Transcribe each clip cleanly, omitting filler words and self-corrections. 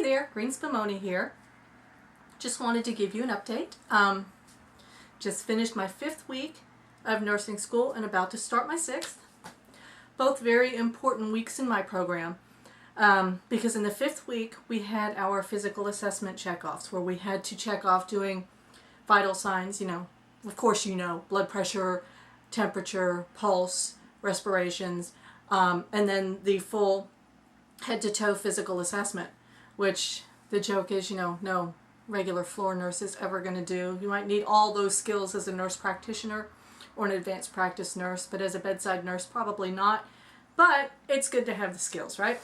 Hey there, Green Spumoni here. Just wanted to give you an update. Just finished my 5th week of nursing school and about to start my 6th. Both very important weeks in my program because in the 5th week we had our physical assessment checkoffs where we had to check off doing vital signs, of course blood pressure, temperature, pulse, respirations, and then the full head-to-toe physical assessment, which the joke is, no regular floor nurse is ever going to do. You might need all those skills as a nurse practitioner or an advanced practice nurse, but as a bedside nurse, probably not. But it's good to have the skills, right?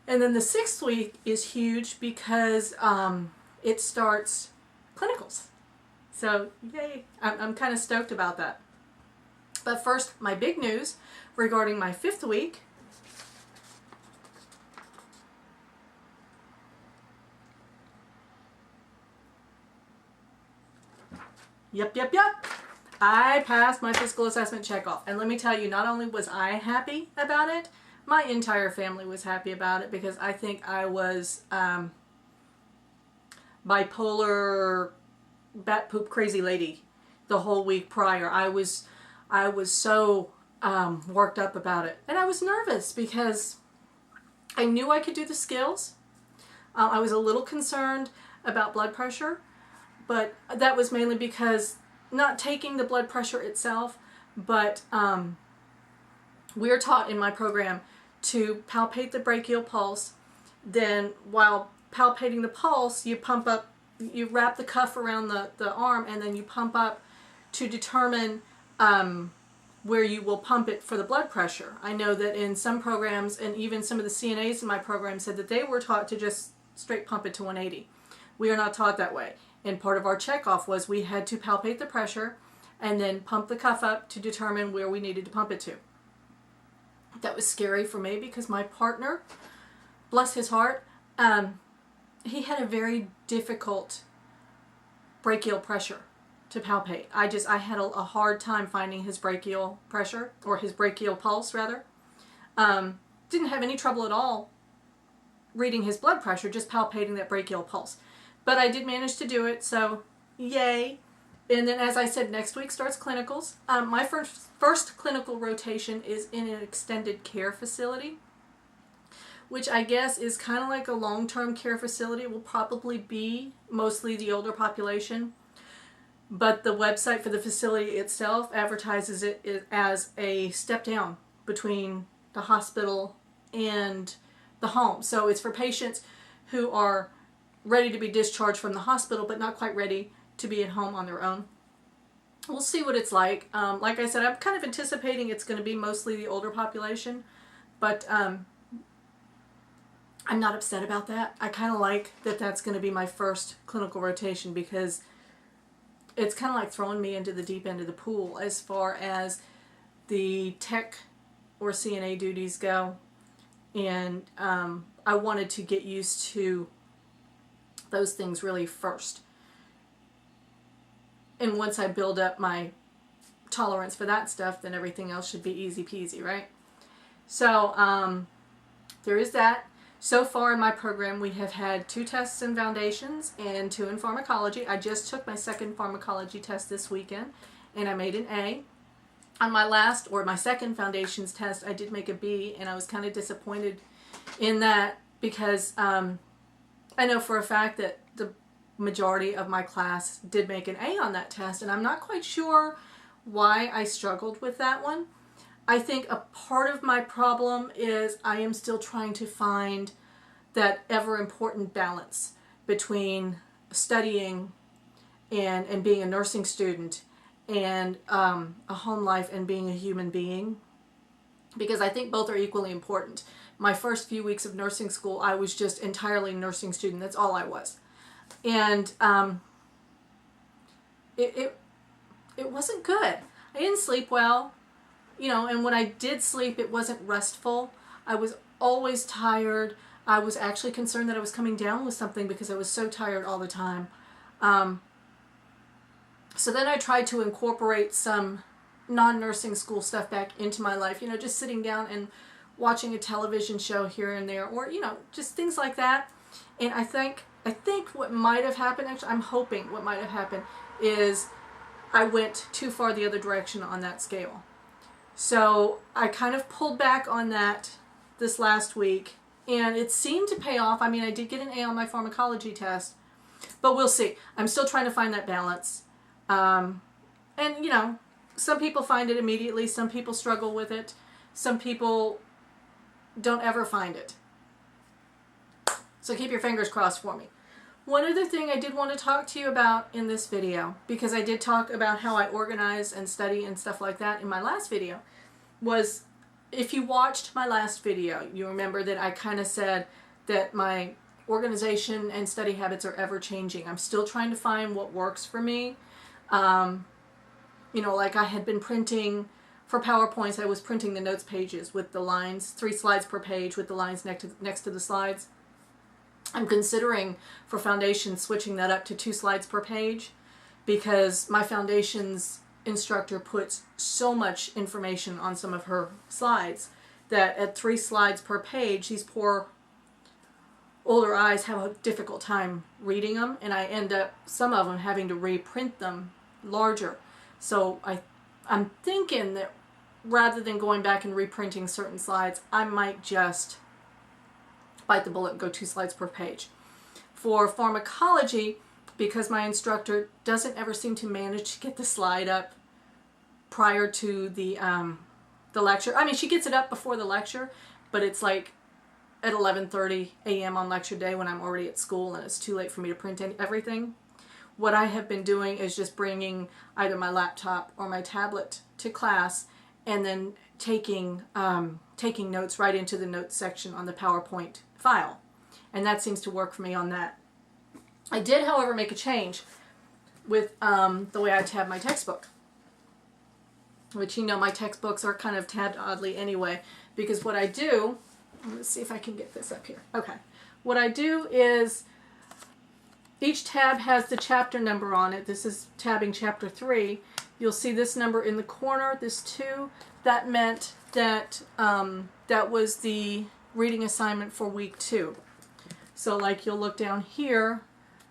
And then the 6th week is huge because it starts clinicals. So, yay! I'm kind of stoked about that. But first, my big news regarding my 5th week. Yep. I passed my physical assessment checkoff. And let me tell you, not only was I happy about it, my entire family was happy about it because I think I was bipolar, bat poop crazy lady the whole week prior. I was so worked up about it. And I was nervous because I knew I could do the skills. I was a little concerned about blood pressure. But that was mainly because not taking the blood pressure itself, but we are taught in my program to palpate the brachial pulse. Then while palpating the pulse, you pump up, you wrap the cuff around the arm, and then you pump up to determine where you will pump it for the blood pressure. I know that in some programs, and even some of the CNAs in my program said that they were taught to just straight pump it to 180. We are not taught that way. And part of our checkoff was we had to palpate the pressure and then pump the cuff up to determine where we needed to pump it to. That was scary for me because my partner, bless his heart, he had a very difficult brachial pressure to palpate. I had a hard time finding his brachial pressure, or his brachial pulse rather. Didn't have any trouble at all reading his blood pressure, just palpating that brachial pulse. But I did manage to do it, so yay. And then, as I said, next week starts clinicals. My first clinical rotation is in an extended care facility, which I guess is kind of like a long-term care facility. It will probably be mostly the older population. But the website for the facility itself advertises it as a step down between the hospital and the home. So it's for patients who are ready to be discharged from the hospital, but not quite ready to be at home on their own. We'll see what it's like. Like I said, I'm kind of anticipating it's going to be mostly the older population, but I'm not upset about that. I kind of like that that's going to be my first clinical rotation because it's kind of like throwing me into the deep end of the pool as far as the tech or CNA duties go. And I wanted to get used to those things really first. And once I build up my tolerance for that stuff, then everything else should be easy peasy, right? So there is that. So far in my program we have had 2 tests in foundations and 2 in pharmacology. I just took my 2nd pharmacology test this weekend and I made an A. On my my 2nd foundations test I did make a B, and I was kind of disappointed in that because I know for a fact that the majority of my class did make an A on that test, and I'm not quite sure why I struggled with that one. I think a part of my problem is I am still trying to find that ever important balance between studying and being a nursing student and a home life and being a human being, because I think both are equally important. My first few weeks of nursing school, I was just entirely nursing student. That's all I was. And it wasn't good. I didn't sleep well, and when I did sleep, it wasn't restful. I was always tired. I was actually concerned that I was coming down with something because I was so tired all the time. So then I tried to incorporate some non-nursing school stuff back into my life, just sitting down and watching a television show here and there, or, just things like that. And I think what might have happened, actually, I'm hoping what might have happened is I went too far the other direction on that scale. So I kind of pulled back on that this last week, and it seemed to pay off. I mean, I did get an A on my pharmacology test, but we'll see. I'm still trying to find that balance. And, you know, some people find it immediately. Some people struggle with it. Some people don't ever find it. So keep your fingers crossed for me. One other thing I did want to talk to you about in this video, because I did talk about how I organize and study and stuff like that in my last video, was if you watched my last video, you remember that I kind of said that my organization and study habits are ever changing. I'm still trying to find what works for me. You know, like I had been printing for PowerPoints, I was printing the notes pages with the lines, 3 slides per page with the lines next to the slides. I'm considering for foundation switching that up to 2 slides per page, because my foundations instructor puts so much information on some of her slides that at 3 slides per page, these poor older eyes have a difficult time reading them, and I end up, some of them, having to reprint them larger. So I'm thinking that rather than going back and reprinting certain slides, I might just bite the bullet and go 2 slides per page. For pharmacology, because my instructor doesn't ever seem to manage to get the slide up prior to the lecture. I mean, she gets it up before the lecture, but it's like at 11:30 a.m. on lecture day when I'm already at school and it's too late for me to print everything. What I have been doing is just bringing either my laptop or my tablet to class and then taking notes right into the notes section on the PowerPoint file. And that seems to work for me on that. I did, however, make a change with the way I tab my textbook. Which, you know, my textbooks are kind of tabbed oddly anyway, because what I do, let's see if I can get this up here. Okay. What I do is each tab has the chapter number on it. This is tabbing chapter 3. You'll see this number in the corner, this 2. That meant that that was the reading assignment for week 2. So like you'll look down here,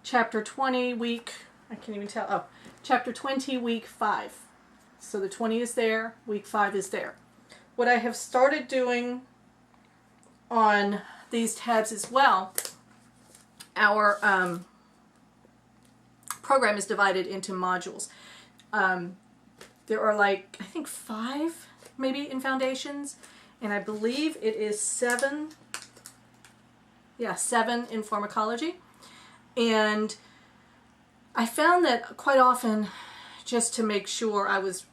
chapter 20, week, I can't even tell, oh, chapter 20, week 5. So the 20 is there, week 5 is there. What I have started doing on these tabs as well, our program is divided into modules. There are like, I think 5 maybe in foundations, and I believe it is 7, yeah, 7 in pharmacology. And I found that quite often, just to make sure, I was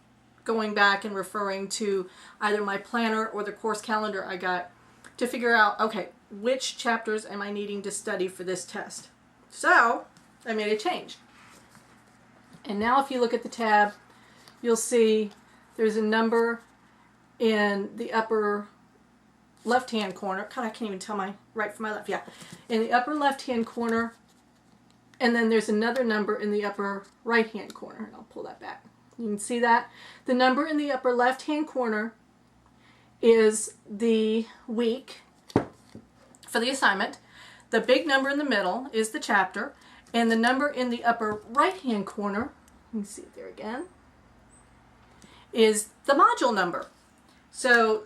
going back and referring to either my planner or the course calendar I got to figure out, okay, which chapters am I needing to study for this test? So I made a change. And now if you look at the tab, you'll see there's a number in the upper left-hand corner. God, I can't even tell my right from my left. Yeah. In the upper left-hand corner, and then there's another number in the upper right-hand corner. And I'll pull that back. You can see that. The number in the upper left-hand corner is the week for the assignment. The big number in the middle is the chapter. And the number in the upper right-hand corner, you can see it there again, is the module number. So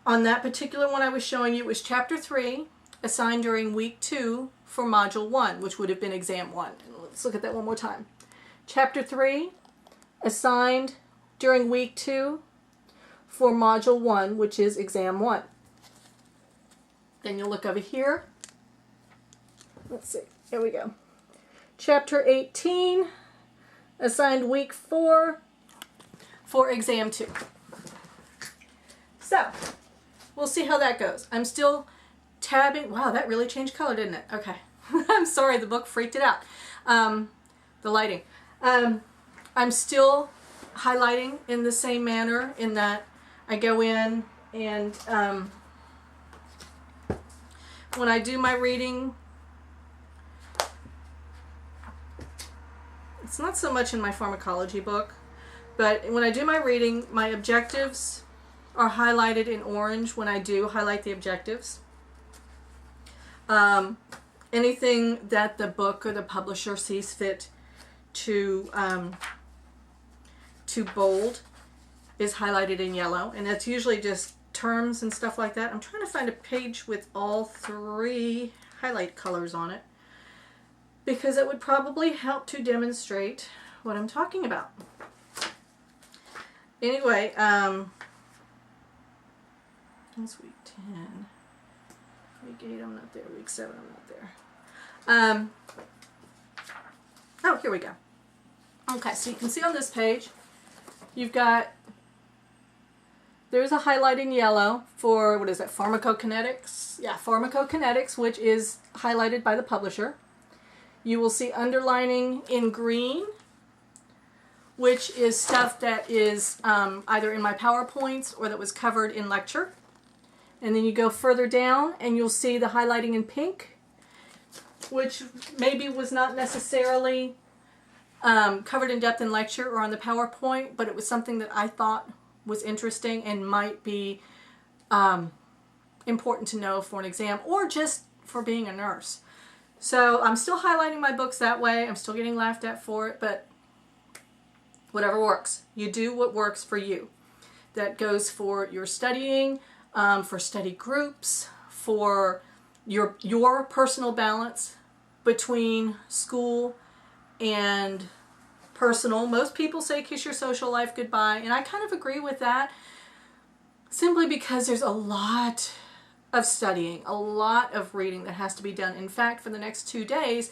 on that particular one I was showing you, it was chapter 3, assigned during week 2 for module 1, which would have been exam 1. And let's look at that one more time. Chapter 3, assigned during week 2 for module 1, which is exam 1. Then you'll look over here. Let's see, here we go. Chapter 18, assigned week 4 for exam 2. So, we'll see how that goes. I'm still tabbing. Wow, that really changed color, didn't it? Okay. I'm sorry, the book freaked it out. The lighting. I'm still highlighting in the same manner, in that I go in and when I do my reading, it's not so much in my pharmacology book, but when I do my reading, my objectives are highlighted in orange when I do highlight the objectives. anything that the book or the publisher sees fit to bold is highlighted in yellow, and it's usually just terms and stuff like that. I'm trying to find a page with all 3 highlight colors on it, because it would probably help to demonstrate what I'm talking about. Anyway, it's week 10. Week 8, I'm not there. Week 7, I'm not there. Oh, here we go. Okay, so you can see on this page, you've got, there's a highlight in yellow for, what is that, pharmacokinetics? Yeah, pharmacokinetics, which is highlighted by the publisher. You will see underlining in green, which is stuff that is either in my PowerPoints or that was covered in lecture. And then you go further down and you'll see the highlighting in pink, which maybe was not necessarily covered in depth in lecture or on the PowerPoint, but it was something that I thought was interesting and might be important to know for an exam or just for being a nurse. So I'm still highlighting my books that way. I'm still getting laughed at for it, but whatever works. You do what works for you. That goes for your studying, for study groups, for your personal balance between school and personal. Most people say kiss your social life goodbye, and I kind of agree with that, simply because there's a lot of studying, a lot of reading that has to be done. In fact, for the next 2 days,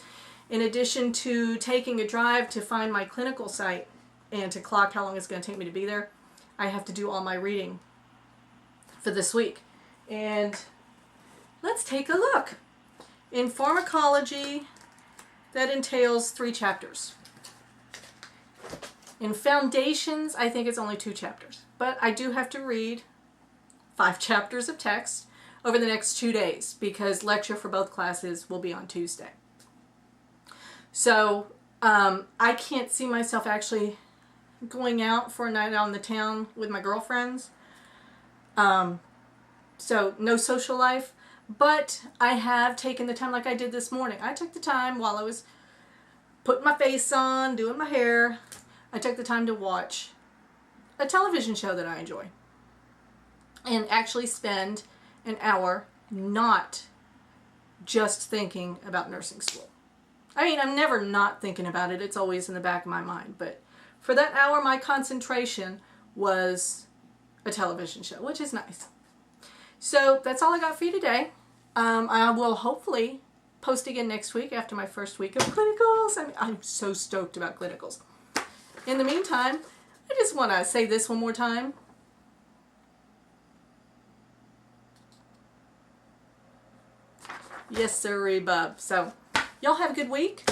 in addition to taking a drive to find my clinical site and to clock how long it's going to take me to be there, I have to do all my reading for this week. And let's take a look. In pharmacology, that entails 3 chapters. In foundations, I think it's only 2 chapters. But I do have to read 5 chapters of text over the next 2 days, because lecture for both classes will be on Tuesday. So I can't see myself actually going out for a night out in the town with my girlfriends. So no social life, but I have taken the time, like I did this morning. I took the time while I was putting my face on, doing my hair, I took the time to watch a television show that I enjoy and actually spend an hour not just thinking about nursing school. I mean, I'm never not thinking about it. It's always in the back of my mind. But for that hour, my concentration was a television show, which is nice. So that's all I got for you today. I will hopefully post again next week after my first week of clinicals. I'm so stoked about clinicals. In the meantime, I just want to say this one more time. Yes, sirree, bub. So, y'all have a good week.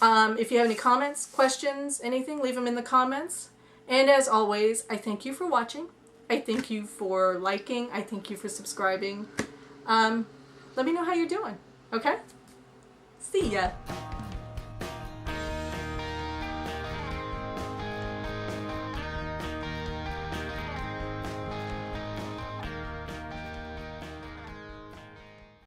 If you have any comments, questions, anything, leave them in the comments. And as always, I thank you for watching. I thank you for liking. I thank you for subscribing. Let me know how you're doing. Okay? See ya.